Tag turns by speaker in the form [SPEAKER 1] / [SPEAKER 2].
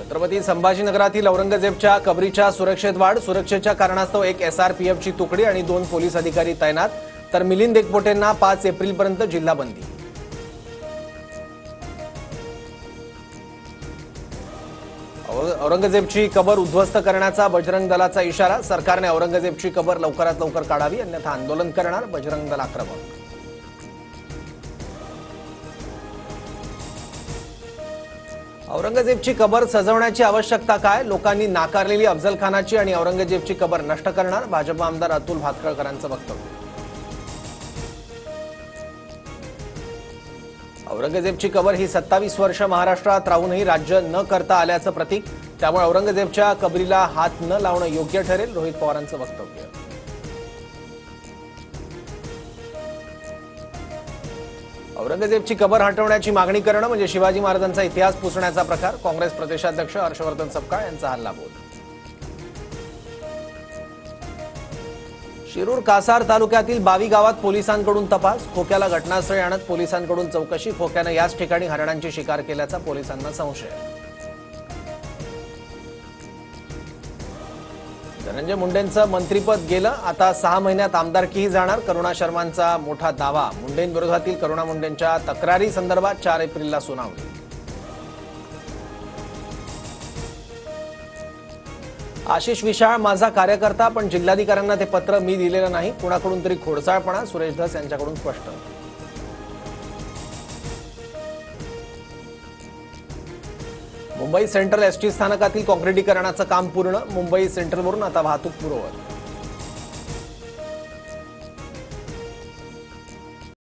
[SPEAKER 1] छत्रपती संभाजीनगरातील औरंगजेबच्या कबरीच्या सुरक्षेत वाढ। सुरक्षेच्या कारणास्तव एक एसआरपीएफची तुकडी आणि 2 पोलीस अधिकारी तैनात, तर मिलिंद एकबोटेंना 5 एप्रिलपर्यंत जिल्हा बंदी। औरंगजेबची कबर उद्ध्वस्त करण्याचा बजरंग दलाचा इशारा। सरकारने औरंगजेबची कबर लवकरात लवकर काढावी, अन्यथा आंदोलन करणार, बजरंग दल आक्रमक। औरंगजेबची कबर सजवण्याची आवश्यकता काय? लोकांनी नाकारलेली अफजलखानाची आणि औरंगजेबची कबर नष्ट करणार, भाजप आमदार अतुल भातखळकरांचं वक्तव्य। औरंगजेबची कबर ही 27 वर्ष महाराष्ट्रात राहूनही राज्य न करता आल्याचं प्रतीक, त्यामुळे औरंगजेबच्या कबरीला हात न लावणं योग्य ठरेल, रोहित पवारांचं वक्तव्य। औरंगजेबची कबर हटवण्याची मागणी करणं म्हणजे शिवाजी महाराजांचा इतिहास पुसण्याचा प्रकार, काँग्रेस प्रदेशाध्यक्ष हर्षवर्धन सपकाळ यांचा हल्लाबोल। शिरूर कासार तालुक्यातील 22 गावात पोलिसांकडून तपास, खोक्याला घटनास्थळी आणत पोलिसांकडून चौकशी, खोक्यानं याच ठिकाणी हरणांची शिकार केल्याचा पोलिसांना संशय। धनंजय मुंडेंचं मंत्रिपद गेलं, आता 6 महिन्यात आमदारकीही जाणार, करुणा शर्मांचा मोठा दावा। मुंडेंविरोधातील करुणा मुंडेंच्या तक्रारी संदर्भात 4 एप्रिलला सुनावणी। आशिष विशाळ माझा कार्यकर्ता, पण जिल्हाधिकाऱ्यांना ते पत्र मी दिलेलं नाही, कुणाकडून तरी खोडसाळपणा, सुरेश धस यांच्याकडून स्पष्ट। मुंबई सेंट्रल एसटी स्थानकातील काँक्रिटीकरणाचं काम पूर्ण, मुंबई सेंट्रलवरून आता वाहतूक पूर्ववत।